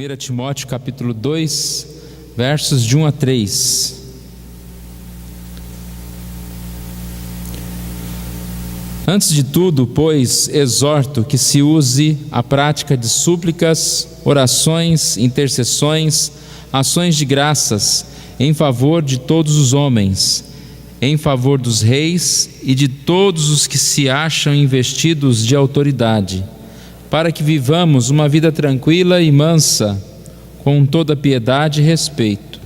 1 Timóteo capítulo 2, versos de 1 a 3. Antes de tudo, pois, exorto que se use a prática de súplicas, orações, intercessões, ações de graças, em favor de todos os homens, em favor dos reis e de todos os que se acham investidos de autoridade, para que vivamos uma vida tranquila e mansa, com toda piedade e respeito.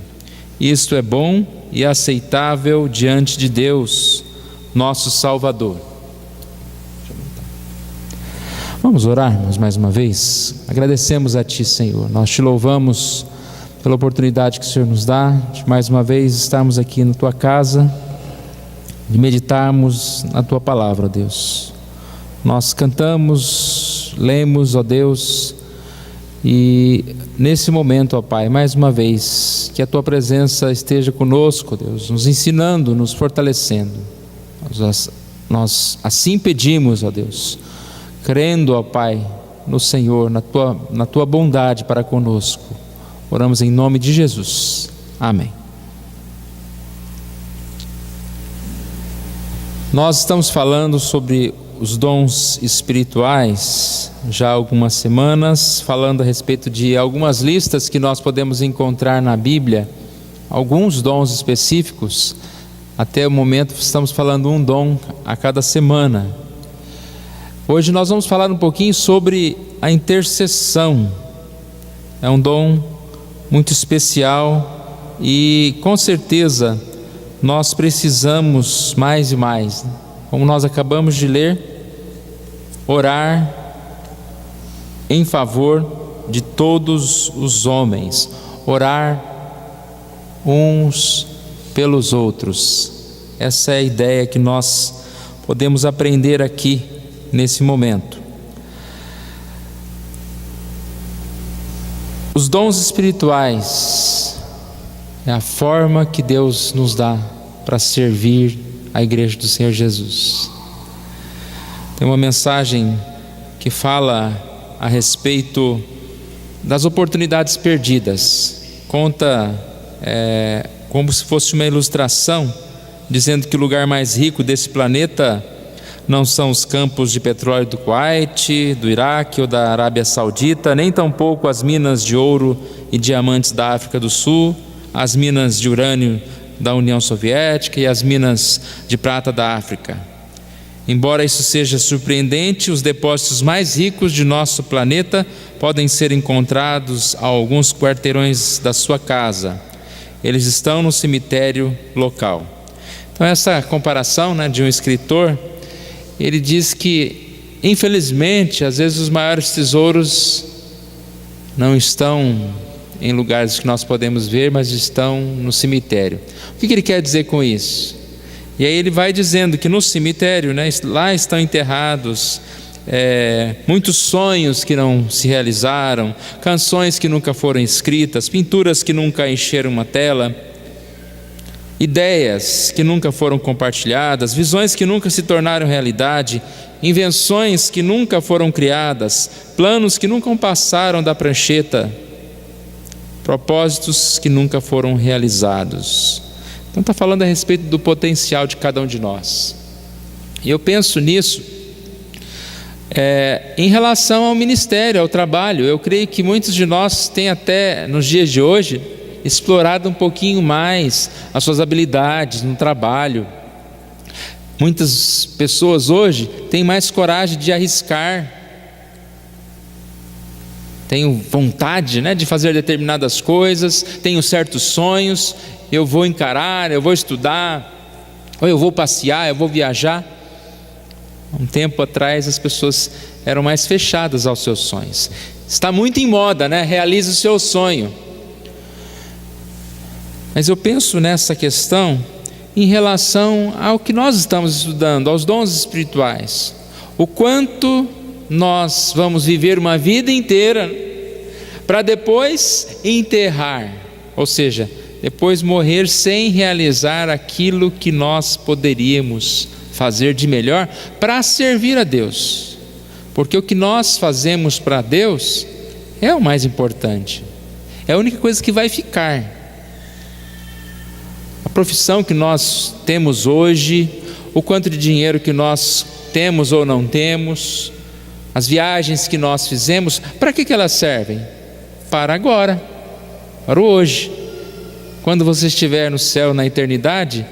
Isto é bom e aceitável diante de Deus, nosso Salvador. Vamos orarmos mais uma vez. Agradecemos a Ti, Senhor. Nós Te louvamos pela oportunidade que o Senhor nos dá de mais uma vez estarmos aqui na Tua casa, de meditarmos na Tua palavra, Deus. Nós cantamos, lemos, ó Deus, e nesse momento, ó Pai, mais uma vez, que a Tua presença esteja conosco, Deus, nos ensinando, nos fortalecendo. Nós assim pedimos, ó Deus, crendo, ó Pai, no Senhor, na Tua bondade para conosco. Oramos em nome de Jesus. Amém. Nós estamos falando sobre os dons espirituais já há algumas semanas, falando a respeito de algumas listas que nós podemos encontrar na Bíblia, alguns dons específicos. Até o momento estamos falando um dom a cada semana. Hoje nós vamos falar um pouquinho sobre a intercessão. É um dom muito especial e com certeza nós precisamos mais e mais, como nós acabamos de ler, orar em favor de todos os homens, orar uns pelos outros. Essa é a ideia que nós podemos aprender aqui nesse momento. Os dons espirituais é a forma que Deus nos dá para servir a igreja do Senhor Jesus. Tem uma mensagem que fala a respeito das oportunidades perdidas. Conta como se fosse uma ilustração, dizendo que o lugar mais rico desse planeta não são os campos de petróleo do Kuwait, do Iraque ou da Arábia Saudita, nem tampouco as minas de ouro e diamantes da África do Sul, as minas de urânio da União Soviética e as minas de prata da África. Embora isso seja surpreendente, os depósitos mais ricos de nosso planeta podem ser encontrados a alguns quarteirões da sua casa. Eles estão no cemitério local. Então essa comparação, de um escritor, ele diz que, infelizmente, às vezes os maiores tesouros não estão em lugares que nós podemos ver, mas estão no cemitério. O que ele quer dizer com isso? E aí ele vai dizendo que no cemitério, lá estão enterrados muitos sonhos que não se realizaram, canções que nunca foram escritas, pinturas que nunca encheram uma tela, ideias que nunca foram compartilhadas, visões que nunca se tornaram realidade, invenções que nunca foram criadas, planos que nunca passaram da prancheta, propósitos que nunca foram realizados. Então está falando a respeito do potencial de cada um de nós. E eu penso nisso em relação ao ministério, ao trabalho. Eu creio que muitos de nós têm até nos dias de hoje explorado um pouquinho mais as suas habilidades no trabalho. Muitas pessoas hoje têm mais coragem de arriscar, tenho vontade de fazer determinadas coisas, tenho certos sonhos, eu vou encarar, eu vou estudar, ou eu vou passear, eu vou viajar. Um tempo atrás as pessoas eram mais fechadas aos seus sonhos. Está muito em moda, realize o seu sonho. Mas eu penso nessa questão em relação ao que nós estamos estudando, aos dons espirituais. O quanto nós vamos viver uma vida inteira para depois enterrar, ou seja, depois morrer sem realizar aquilo que nós poderíamos fazer de melhor para servir a Deus. Porque o que nós fazemos para Deus é o mais importante, é a única coisa que vai ficar. A profissão que nós temos hoje, o quanto de dinheiro que nós temos ou não temos, as viagens que nós fizemos, para que elas servem? Para agora, para o hoje. Quando você estiver no céu na eternidade,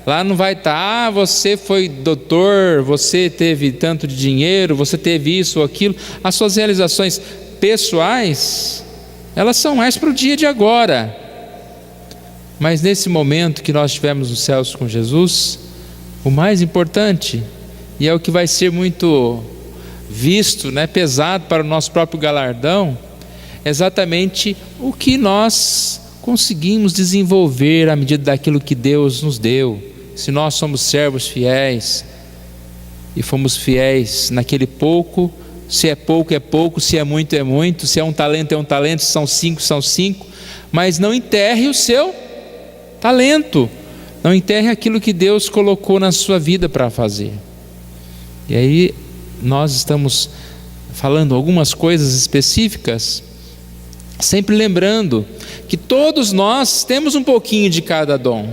lá não vai estar, você foi doutor, você teve tanto de dinheiro, você teve isso ou aquilo. As suas realizações pessoais, elas são mais para o dia de agora. Mas nesse momento que nós estivermos nos céus com Jesus, o mais importante, e é o que vai ser muito visto, pesado para o nosso próprio galardão, é exatamente o que nós conseguimos desenvolver à medida daquilo que Deus nos deu. Se nós somos servos fiéis e fomos fiéis naquele pouco, se é pouco, é pouco, se é muito, é muito, se é um talento, é um talento, se são 5, são 5, mas não enterre o seu talento, não enterre aquilo que Deus colocou na sua vida para fazer. E aí nós estamos falando algumas coisas específicas, sempre lembrando que todos nós temos um pouquinho de cada dom.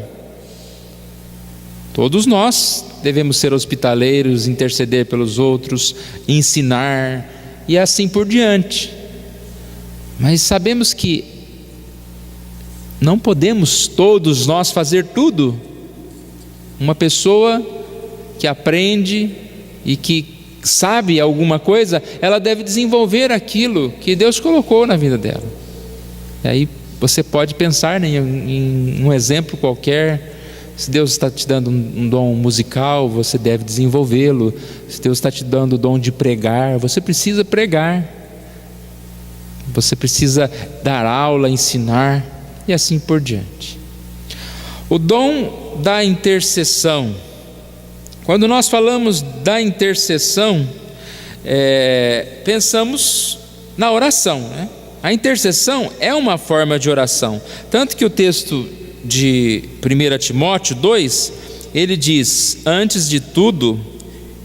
Todos nós devemos ser hospitaleiros, interceder pelos outros, ensinar e assim por diante. Mas sabemos que não podemos todos nós fazer tudo. Uma pessoa que aprende e que sabe alguma coisa, ela deve desenvolver aquilo que Deus colocou na vida dela. E aí você pode pensar em um exemplo qualquer. Se Deus está te dando um dom musical, você deve desenvolvê-lo. Se Deus está te dando o dom de pregar, você precisa pregar. Você precisa dar aula, ensinar e assim por diante. O dom da intercessão. Quando nós falamos da intercessão, pensamos na oração, A intercessão é uma forma de oração. Tanto que o texto de 1 Timóteo 2, ele diz: antes de tudo,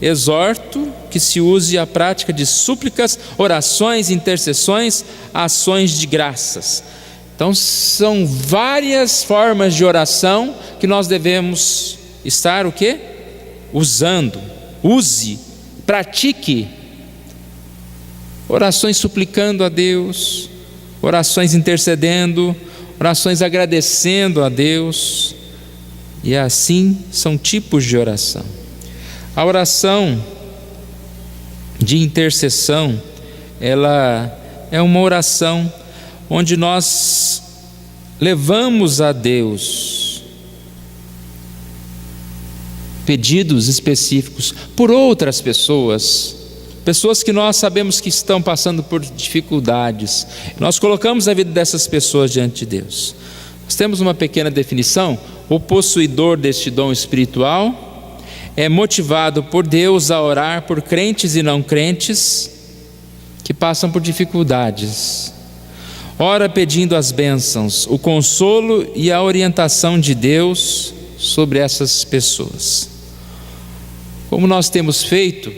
exorto que se use a prática de súplicas, orações, intercessões, ações de graças. Então são várias formas de oração que nós devemos estar o quê? Usando. Use, pratique. Orações suplicando a Deus, orações intercedendo, orações agradecendo a Deus. E assim são tipos de oração. A oração de intercessão, ela é uma oração onde nós levamos a Deus pedidos específicos por outras pessoas que nós sabemos que estão passando por dificuldades. Nós colocamos a vida dessas pessoas diante de Deus. Nós temos uma pequena definição: o possuidor deste dom espiritual é motivado por Deus a orar por crentes e não crentes que passam por dificuldades. Ora pedindo as bênçãos, o consolo e a orientação de Deus sobre essas pessoas. Como nós temos feito,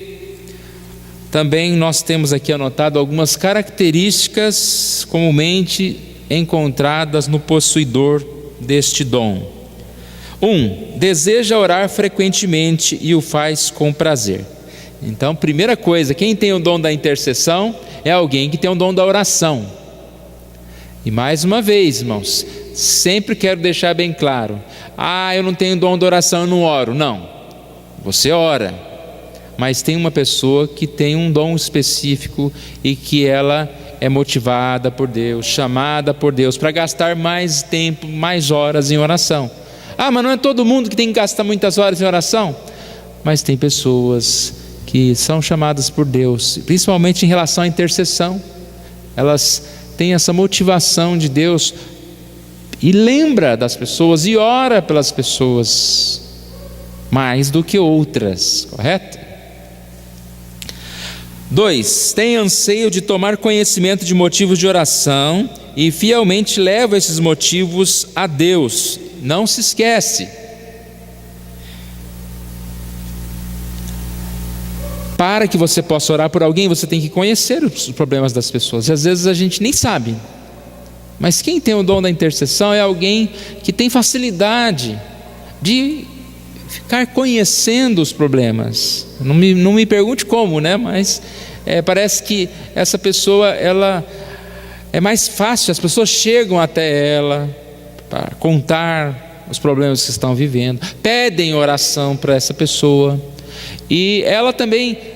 também nós temos aqui anotado algumas características comumente encontradas no possuidor deste dom. 1. Deseja orar frequentemente e o faz com prazer. Então, primeira coisa, quem tem o dom da intercessão é alguém que tem o dom da oração. E mais uma vez, irmãos, sempre quero deixar bem claro: eu não tenho dom da oração, eu não oro. Não, você ora, mas tem uma pessoa que tem um dom específico e que ela é motivada por Deus, chamada por Deus para gastar mais tempo, mais horas em oração. Mas não é todo mundo que tem que gastar muitas horas em oração. Mas tem pessoas que são chamadas por Deus, principalmente em relação à intercessão. Elas têm essa motivação de Deus e lembra das pessoas e ora pelas pessoas mais do que outras, correto? 2. Tem anseio de tomar conhecimento de motivos de oração e fielmente leva esses motivos a Deus. Não se esquece. para que você possa orar por alguém, você tem que conhecer os problemas das pessoas. E às vezes a gente nem sabe. Mas quem tem o dom da intercessão é alguém que tem facilidade de ficar conhecendo os problemas. Não me pergunte como, né? Mas parece que essa pessoa, ela é mais fácil, as pessoas chegam até ela para contar os problemas que estão vivendo, pedem oração para essa pessoa, e ela também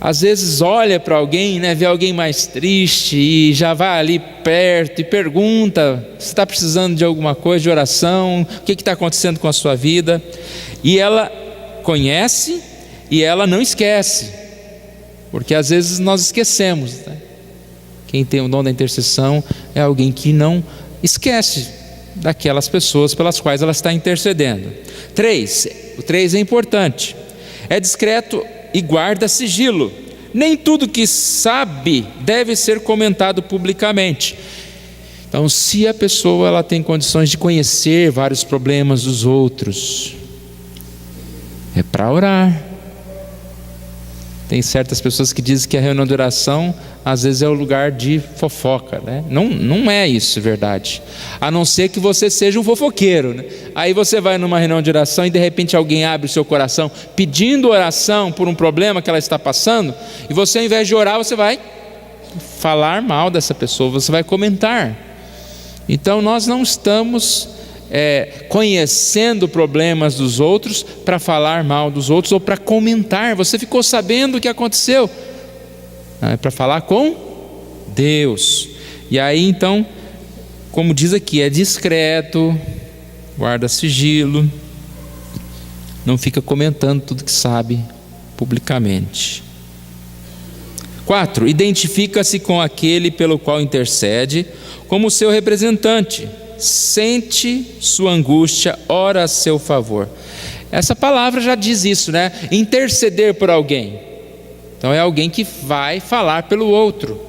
às vezes olha para alguém, né, vê alguém mais triste e já vai ali perto e pergunta se está precisando de alguma coisa, de oração, o que está acontecendo com a sua vida. E ela conhece e ela não esquece, porque às vezes nós esquecemos, né? Quem tem o dom da intercessão é alguém que não esquece daquelas pessoas pelas quais ela está intercedendo. O 3 é importante, é discreto e guarda sigilo. Nem tudo que sabe deve ser comentado publicamente. Então, se a pessoa ela tem condições de conhecer vários problemas dos outros, é para orar. Tem certas pessoas que dizem que a reunião de oração às vezes é o lugar de fofoca, né? Não é isso verdade, a não ser que você seja um fofoqueiro, né? Aí você vai numa reunião de oração e de repente alguém abre o seu coração pedindo oração por um problema que ela está passando, e você, ao invés de orar, você vai falar mal dessa pessoa, você vai comentar. Então nós não estamos conhecendo problemas dos outros para falar mal dos outros ou para comentar. Você ficou sabendo o que aconteceu? Não, é para falar com Deus. E aí então, como diz aqui, é discreto, guarda sigilo, não fica comentando tudo que sabe publicamente. 4, identifica-se com aquele pelo qual intercede como seu representante, sente sua angústia, ora a seu favor. Essa palavra já diz isso, né? Interceder por alguém. Então é alguém que vai falar pelo outro.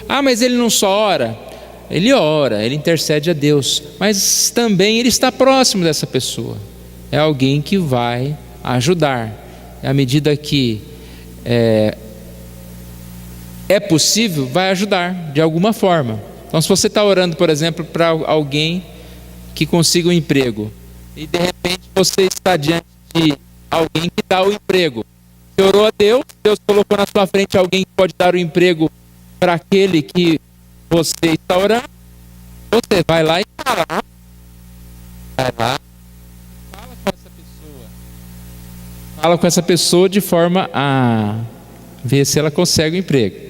Ah, mas ele não só ora, ele intercede a Deus, mas também ele está próximo dessa pessoa. É alguém que vai ajudar. À medida que é possível, vai ajudar de alguma forma. Então, se você está orando, por exemplo, para alguém que consiga um emprego, e de repente você está diante de alguém que dá o emprego, você orou a Deus, Deus colocou na sua frente alguém que pode dar o emprego para aquele que você está orando, você vai lá e fala. Vai lá, fala com essa pessoa de forma a ver se ela consegue um emprego.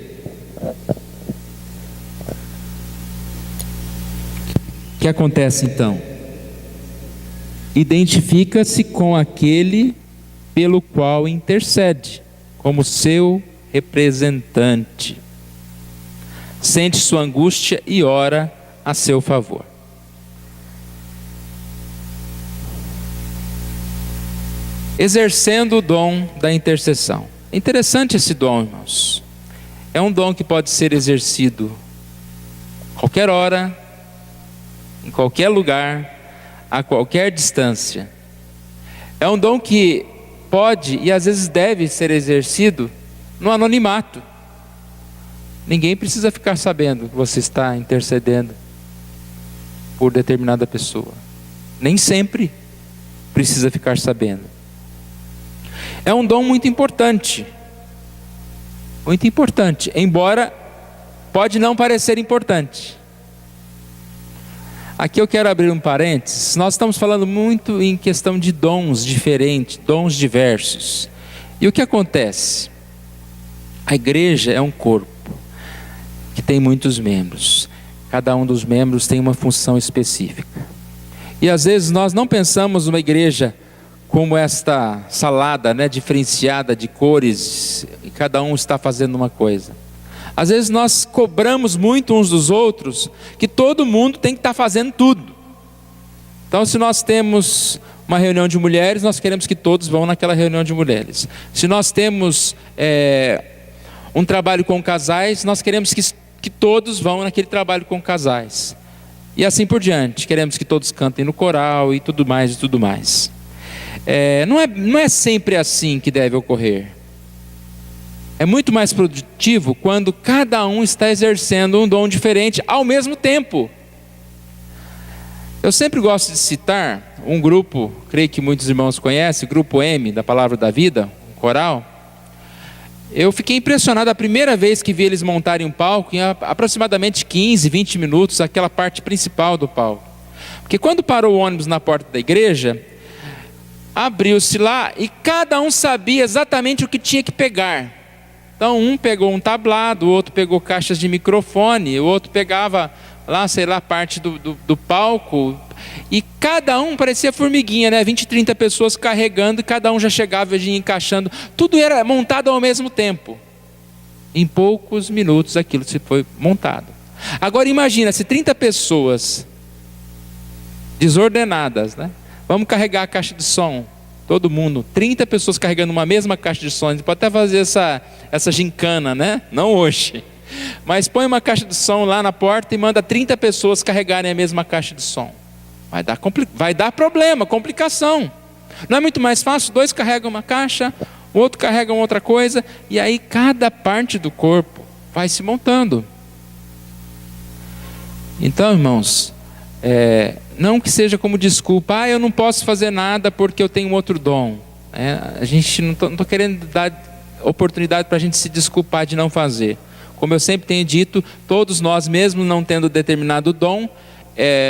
O que acontece então? Identifica-se com aquele pelo qual intercede, como seu representante. Sente sua angústia e ora a seu favor. Exercendo o dom da intercessão. É interessante esse dom, irmãos. É um dom que pode ser exercido a qualquer hora, em qualquer lugar, a qualquer distância. É um dom que pode e às vezes deve ser exercido no anonimato. Ninguém precisa ficar sabendo que você está intercedendo por determinada pessoa. Nem sempre precisa ficar sabendo. É um dom muito importante, embora pode não parecer importante. Aqui eu quero abrir um parênteses. Nós estamos falando muito em questão de dons diferentes, dons diversos. E o que acontece? A igreja é um corpo que tem muitos membros. Cada um dos membros tem uma função específica. E às vezes nós não pensamos numa igreja como esta salada, né, diferenciada de cores, e cada um está fazendo uma coisa. Às vezes nós cobramos muito uns dos outros, que todo mundo tem que estar fazendo tudo. Então, se nós temos uma reunião de mulheres, nós queremos que todos vão naquela reunião de mulheres. Se nós temos um trabalho com casais, nós queremos que todos vão naquele trabalho com casais. E assim por diante, queremos que todos cantem no coral e tudo mais e tudo mais. Não é sempre assim que deve ocorrer. É muito mais produtivo quando cada um está exercendo um dom diferente ao mesmo tempo. Eu sempre gosto de citar um grupo, creio que muitos irmãos conhecem, o Grupo M, da Palavra da Vida, um coral. Eu fiquei impressionado a primeira vez que vi eles montarem um palco, em aproximadamente 15, 20 minutos, aquela parte principal do palco. Porque quando parou o ônibus na porta da igreja, abriu-se lá e cada um sabia exatamente o que tinha que pegar. Então um pegou um tablado, o outro pegou caixas de microfone, o outro pegava lá, sei lá, parte do palco, e cada um parecia formiguinha, né? 20, 30 pessoas carregando, e cada um já chegava e ia encaixando, tudo era montado ao mesmo tempo. Em poucos minutos aquilo se foi montado. Agora imagina, se 30 pessoas desordenadas, né? Vamos carregar a caixa de som, todo mundo, 30 pessoas carregando uma mesma caixa de som. A gente pode até fazer essa gincana, né? Não hoje. Mas põe uma caixa de som lá na porta e manda 30 pessoas carregarem a mesma caixa de som. Vai dar problema, complicação. Não é muito mais fácil? 2 carregam uma caixa, o outro carrega outra coisa, e aí cada parte do corpo vai se montando. Então, irmãos, não que seja como desculpa, eu não posso fazer nada porque eu tenho outro dom. A gente não estou querendo dar oportunidade para a gente se desculpar de não fazer. Como eu sempre tenho dito, todos nós, mesmo não tendo determinado dom,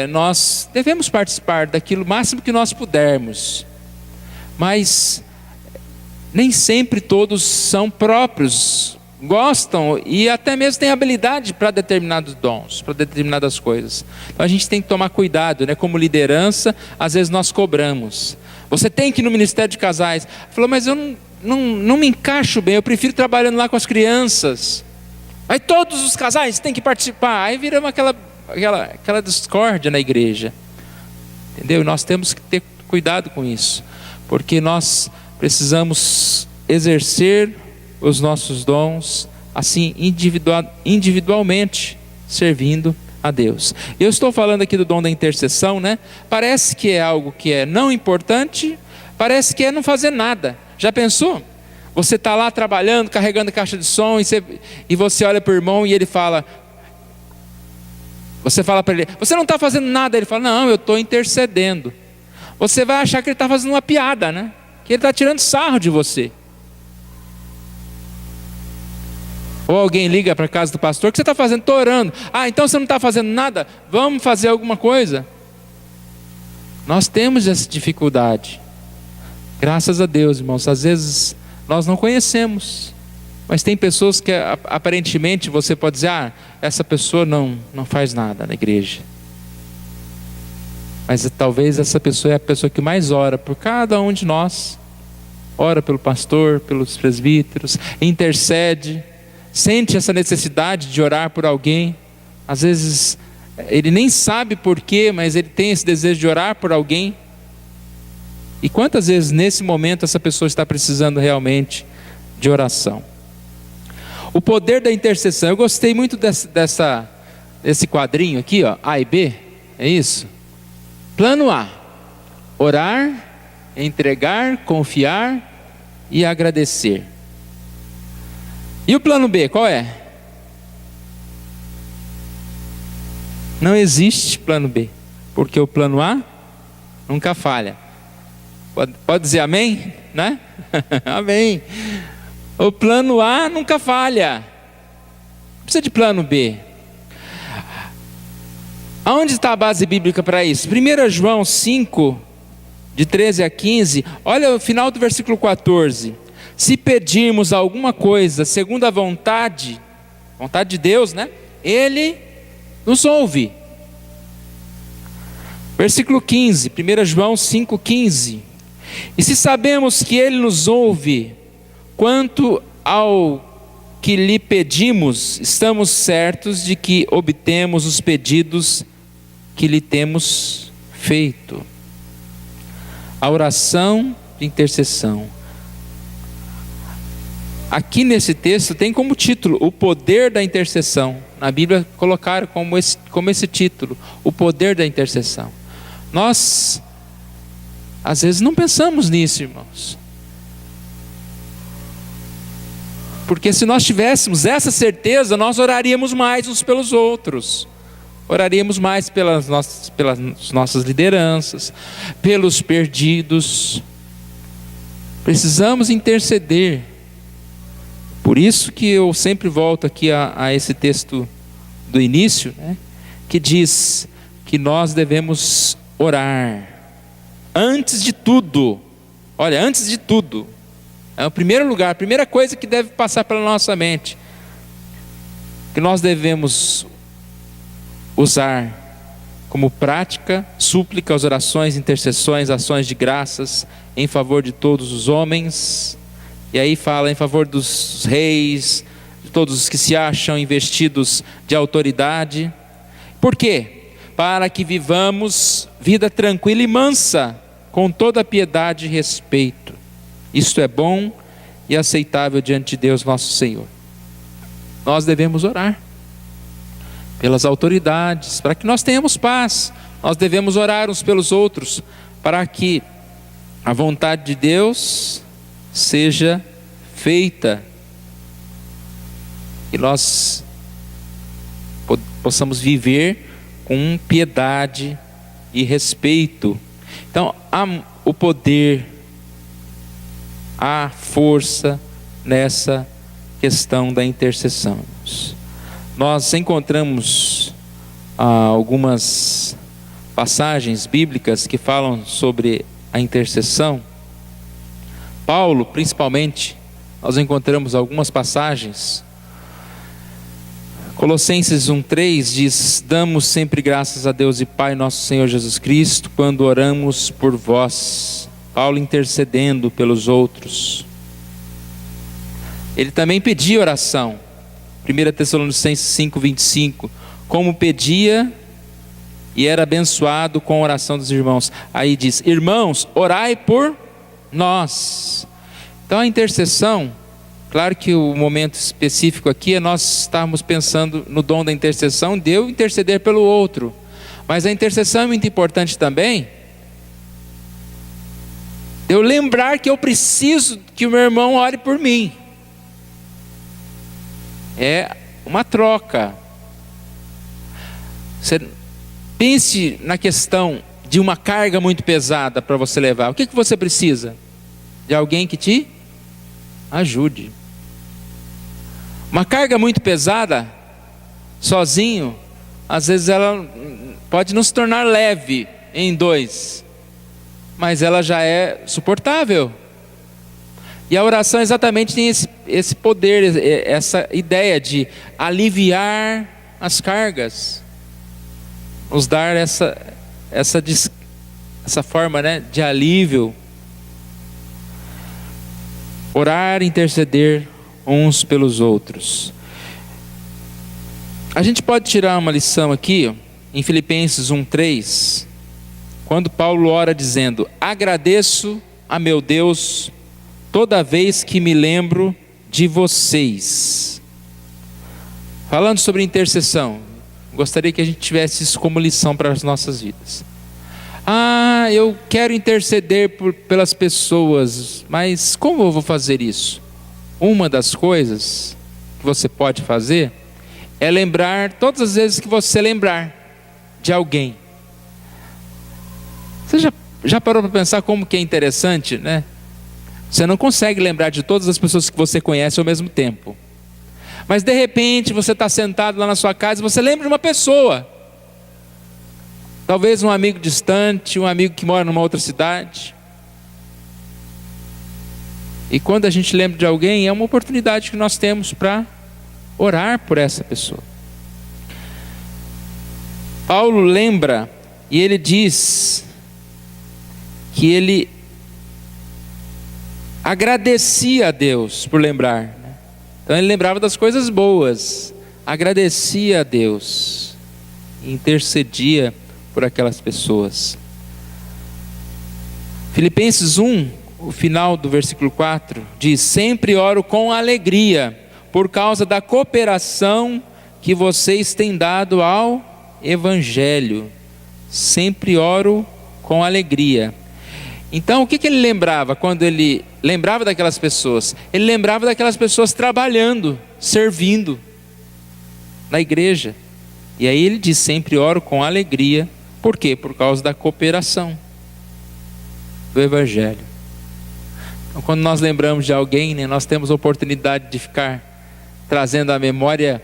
nós devemos participar daquilo o máximo que nós pudermos. Mas nem sempre todos são próprios, gostam e até mesmo têm habilidade para determinados dons, para determinadas coisas. Então a gente tem que tomar cuidado, né? Como liderança, às vezes nós cobramos. Você tem que ir no Ministério de Casais. Falou, mas eu não me encaixo bem, eu prefiro trabalhando lá com as crianças. Aí todos os casais têm que participar. Aí vira aquela discórdia na igreja. Entendeu? Nós temos que ter cuidado com isso. Porque nós precisamos exercer os nossos dons assim individualmente, servindo a Deus. Eu estou falando aqui do dom da intercessão, né? Parece que é algo que é não importante, parece que é não fazer nada. Já pensou? Você está lá trabalhando, carregando a caixa de som, e você olha para o irmão e ele fala, você fala para ele, você não está fazendo nada. Ele fala, não, eu estou intercedendo. Você vai achar que ele está fazendo uma piada, né? Que ele está tirando sarro de você. Ou alguém liga para a casa do pastor, o que você está fazendo? Estou orando. Então você não está fazendo nada? Vamos fazer alguma coisa? Nós temos essa dificuldade. Graças a Deus, irmãos, às vezes nós não conhecemos, mas tem pessoas que aparentemente você pode dizer, essa pessoa não faz nada na igreja. Mas talvez essa pessoa é a pessoa que mais ora por cada um de nós. Ora pelo pastor, pelos presbíteros, intercede, sente essa necessidade de orar por alguém. Às vezes ele nem sabe porquê, mas ele tem esse desejo de orar por alguém. E quantas vezes nesse momento essa pessoa está precisando realmente de oração? O poder da intercessão. Eu gostei muito desse quadrinho aqui, ó, A e B, é isso? Plano A: orar, entregar, confiar e agradecer. E o plano B, qual é? Não existe plano B, porque o plano A nunca falha. Pode dizer amém? Né? Amém. O plano A nunca falha. Não precisa de plano B. Aonde está a base bíblica para isso? 1 João 5, de 13 a 15. Olha o final do versículo 14. Se pedirmos alguma coisa segundo a vontade de Deus, né? Ele nos ouve. Versículo 15, 1 João 5, 15. E se sabemos que Ele nos ouve, quanto ao que lhe pedimos, estamos certos de que obtemos os pedidos que lhe temos feito. A oração de intercessão. Aqui nesse texto tem como título o poder da intercessão. Na Bíblia colocaram como esse título, o poder da intercessão. Nós às vezes não pensamos nisso, irmãos. Porque se nós tivéssemos essa certeza, nós oraríamos mais uns pelos outros. Oraríamos mais pelas nossas lideranças, pelos perdidos. Precisamos interceder. Por isso que eu sempre volto aqui a esse texto do início, né, que diz que nós devemos orar. Antes de tudo, olha, antes de tudo, é o primeiro lugar, a primeira coisa que deve passar pela nossa mente, que nós devemos usar como prática, súplicas, orações, intercessões, ações de graças em favor de todos os homens. E aí fala em favor dos reis, de todos os que se acham investidos de autoridade. Por quê? Para que vivamos vida tranquila e mansa, com toda piedade e respeito. Isto é bom e aceitável diante de Deus nosso Senhor. Nós devemos orar pelas autoridades, para que nós tenhamos paz. Nós devemos orar uns pelos outros, para que a vontade de Deus seja feita, e nós possamos viver com piedade e respeito. Então, há o poder, há força nessa questão da intercessão. Nós encontramos algumas passagens bíblicas que falam sobre a intercessão. Paulo, principalmente, nós encontramos algumas passagens. Colossenses 1:3 diz: damos sempre graças a Deus e Pai nosso Senhor Jesus Cristo, quando oramos por vós. Paulo intercedendo pelos outros. Ele também pedia oração. 1 Tessalonicenses 5:25, como pedia e era abençoado com a oração dos irmãos. Aí diz: irmãos, orai por nós. Então a intercessão, claro que o momento específico aqui é nós estarmos pensando no dom da intercessão, de eu interceder pelo outro. Mas a intercessão é muito importante também, eu lembrar que eu preciso que o meu irmão ore por mim. É uma troca. Você pense na questão de uma carga muito pesada para você levar. O que você precisa? De alguém que te ajude. Uma carga muito pesada, sozinho, às vezes ela pode não se tornar leve em dois, mas ela já é suportável. E a oração exatamente tem esse poder, essa ideia de aliviar as cargas, nos dar essa forma, né, de alívio. Orar, interceder uns pelos outros. A gente pode tirar uma lição aqui, em Filipenses 1:3, quando Paulo ora dizendo: agradeço a meu Deus toda vez que me lembro de vocês. Falando sobre intercessão, gostaria que a gente tivesse isso como lição para as nossas vidas. Eu quero interceder pelas pessoas, mas como eu vou fazer isso? Uma das coisas que você pode fazer é lembrar todas as vezes que você lembrar de alguém. Você já parou para pensar como que é interessante, né? Você não consegue lembrar de todas as pessoas que você conhece ao mesmo tempo. Mas de repente você está sentado lá na sua casa e você lembra de uma pessoa. Talvez um amigo distante, um amigo que mora numa outra cidade. E quando a gente lembra de alguém, é uma oportunidade que nós temos para orar por essa pessoa. Paulo lembra e ele diz que ele agradecia a Deus por lembrar. Então ele lembrava das coisas boas, agradecia a Deus, intercedia por aquelas pessoas. Filipenses 1, o final do versículo 4, diz: sempre oro com alegria, por causa da cooperação que vocês têm dado ao Evangelho. Sempre oro com alegria. Então o que ele lembrava quando ele lembrava daquelas pessoas? Ele lembrava daquelas pessoas trabalhando, servindo na igreja. E aí ele diz: sempre oro com alegria. Por quê? Por causa da cooperação do Evangelho. Então, quando nós lembramos de alguém, né, nós temos a oportunidade de ficar trazendo à memória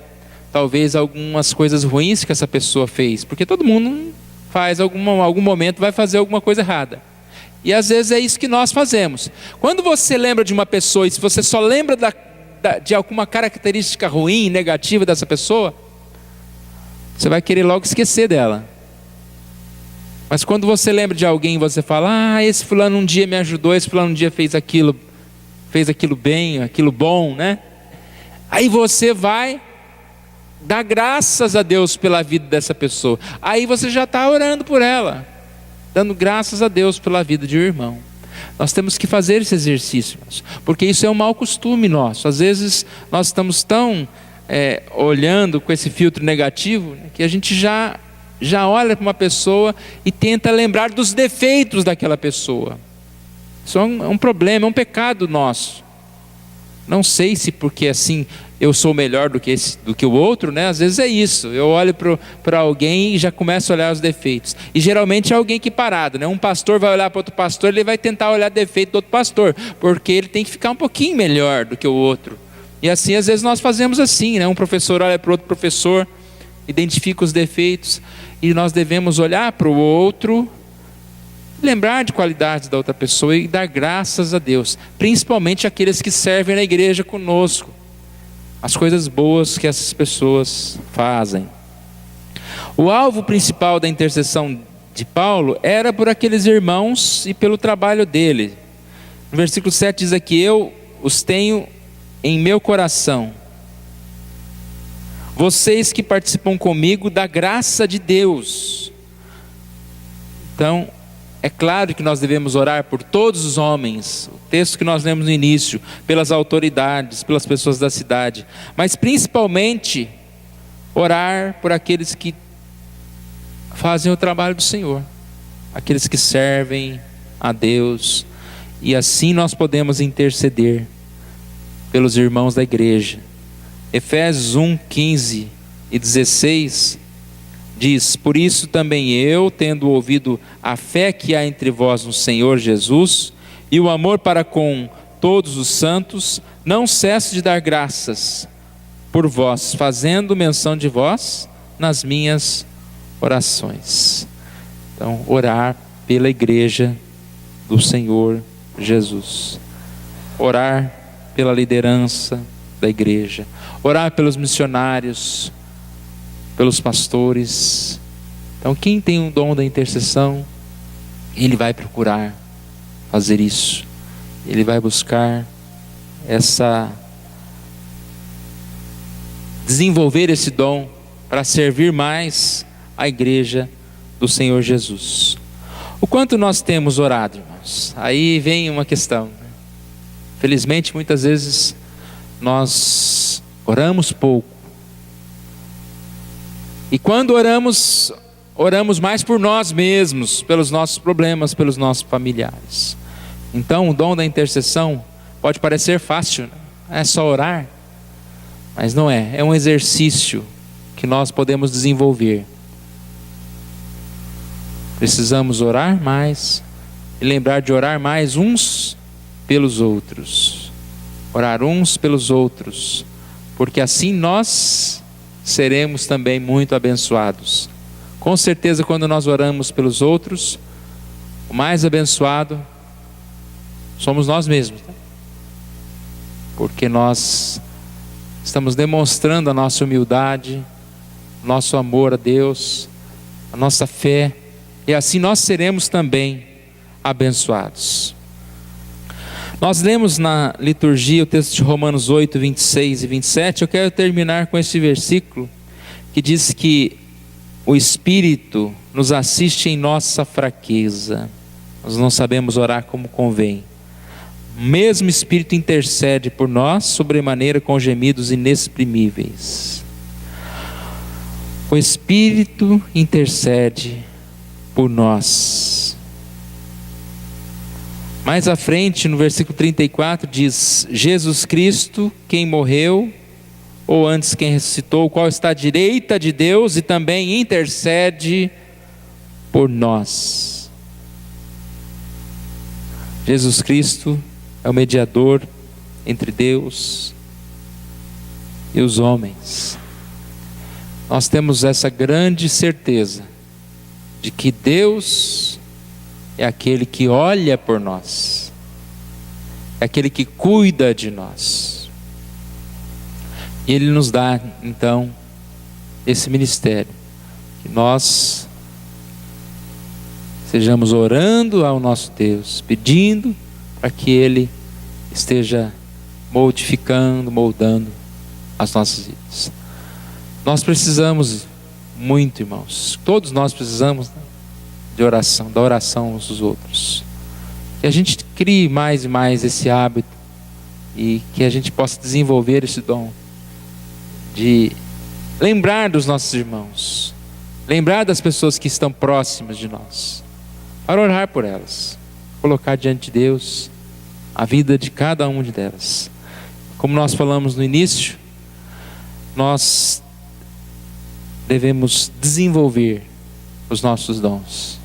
talvez algumas coisas ruins que essa pessoa fez, porque todo mundo faz algum momento, vai fazer alguma coisa errada, e às vezes é isso que nós fazemos. Quando você lembra de uma pessoa, e se você só lembra de alguma característica ruim, negativa dessa pessoa, você vai querer logo esquecer dela. Mas quando você lembra de alguém, você fala: esse fulano um dia me ajudou, esse fulano um dia fez aquilo bem, aquilo bom, né? Aí você vai dar graças a Deus pela vida dessa pessoa. Aí você já está orando por ela, dando graças a Deus pela vida de um irmão. Nós temos que fazer esse exercício, porque isso é um mau costume nosso. Às vezes nós estamos tão olhando com esse filtro negativo, né, que a gente já olha para uma pessoa e tenta lembrar dos defeitos daquela pessoa. Isso é um problema, é um pecado nosso. Não sei se porque assim eu sou melhor do que o outro, né? Às vezes é isso. Eu olho para alguém e já começo a olhar os defeitos. E geralmente é alguém que parado, né? Um pastor vai olhar para outro pastor, ele vai tentar olhar defeito do outro pastor, porque ele tem que ficar um pouquinho melhor do que o outro. E assim às vezes nós fazemos assim, né? Um professor olha para o outro professor, identifica os defeitos, e nós devemos olhar para o outro, lembrar de qualidades da outra pessoa e dar graças a Deus, principalmente aqueles que servem na igreja conosco, as coisas boas que essas pessoas fazem. O alvo principal da intercessão de Paulo era por aqueles irmãos e pelo trabalho dele. No versículo 7 diz aqui: eu os tenho em meu coração, vocês que participam comigo da graça de Deus. Então é claro que nós devemos orar por todos os homens, o texto que nós lemos no início, pelas autoridades, pelas pessoas da cidade, mas principalmente orar por aqueles que fazem o trabalho do Senhor, aqueles que servem a Deus, e assim nós podemos interceder pelos irmãos da igreja. Efésios 1, 15 e 16 diz: por isso também eu, tendo ouvido a fé que há entre vós no Senhor Jesus, e o amor para com todos os santos, não cesso de dar graças por vós, fazendo menção de vós nas minhas orações. Então, orar pela igreja do Senhor Jesus, orar pela liderança da igreja, orar pelos missionários, pelos pastores. Então quem tem um dom da intercessão, ele vai procurar fazer isso, ele vai buscar desenvolver esse dom para servir mais a igreja do Senhor Jesus. O quanto nós temos orado, irmãos? Aí vem uma questão, né? Felizmente muitas vezes nós oramos pouco, e quando oramos mais por nós mesmos, pelos nossos problemas, pelos nossos familiares. Então o dom da intercessão pode parecer fácil, né? É só orar, mas não é. É um exercício que nós podemos desenvolver. Precisamos orar mais e lembrar de orar mais uns pelos outros, orar uns pelos outros, porque assim nós seremos também muito abençoados. Com certeza, quando nós oramos pelos outros, o mais abençoado somos nós mesmos, porque nós estamos demonstrando a nossa humildade, nosso amor a Deus, a nossa fé, e assim nós seremos também abençoados. Nós lemos na liturgia o texto de Romanos 8, 26 e 27. Eu quero terminar com esse versículo que diz que o Espírito nos assiste em nossa fraqueza. Nós não sabemos orar como convém. O mesmo Espírito intercede por nós sobremaneira com gemidos inexprimíveis. O Espírito intercede por nós. Mais à frente, no versículo 34, diz: Jesus Cristo, quem morreu, ou antes quem ressuscitou, o qual está à direita de Deus e também intercede por nós. Jesus Cristo é o mediador entre Deus e os homens. Nós temos essa grande certeza de que Deus é aquele que olha por nós, é aquele que cuida de nós. E Ele nos dá, então, esse ministério, que nós estejamos orando ao nosso Deus, pedindo para que Ele esteja modificando, moldando as nossas vidas. Nós precisamos muito, irmãos, todos nós precisamos, né, de oração, da oração uns dos outros. Que a gente crie mais e mais esse hábito e que a gente possa desenvolver esse dom de lembrar dos nossos irmãos, lembrar das pessoas que estão próximas de nós, para orar por elas, colocar diante de Deus a vida de cada uma delas. Como nós falamos no início, nós devemos desenvolver os nossos dons.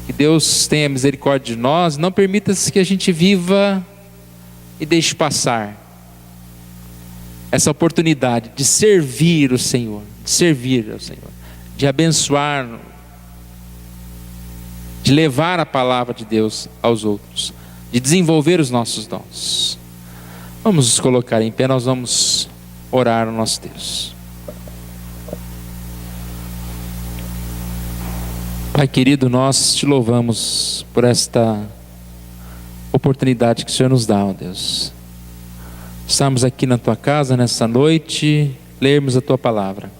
Que Deus tenha misericórdia de nós, não permita que a gente viva e deixe passar essa oportunidade de servir o Senhor, de servir ao Senhor, de abençoar, de levar a palavra de Deus aos outros, de desenvolver os nossos dons. Vamos nos colocar em pé, nós vamos orar ao nosso Deus. Pai querido, nós te louvamos por esta oportunidade que o Senhor nos dá, ó Deus. Estamos aqui na tua casa nessa noite, lermos a tua palavra.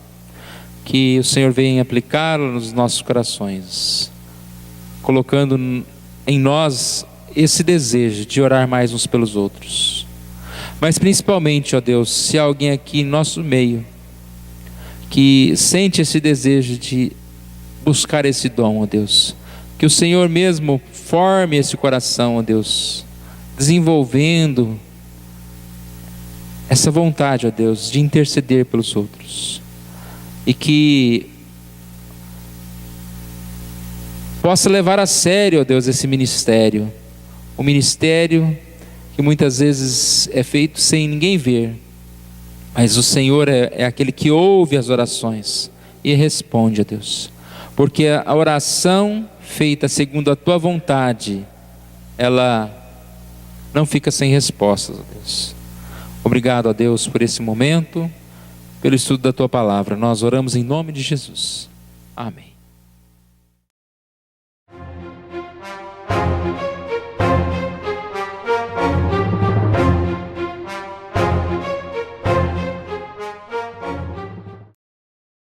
Que o Senhor venha aplicá-la nos nossos corações, colocando em nós esse desejo de orar mais uns pelos outros. Mas principalmente, ó Deus, se há alguém aqui em nosso meio que sente esse desejo de buscar esse dom, ó Deus, que o Senhor mesmo forme esse coração, ó Deus, desenvolvendo essa vontade, ó Deus, de interceder pelos outros, e que possa levar a sério, ó Deus, esse ministério, o ministério que muitas vezes é feito sem ninguém ver, mas o Senhor é aquele que ouve as orações e responde, ó Deus, porque a oração feita segundo a tua vontade, ela não fica sem respostas, ó Deus. Obrigado, ó Deus, por esse momento, pelo estudo da tua palavra. Nós oramos em nome de Jesus. Amém.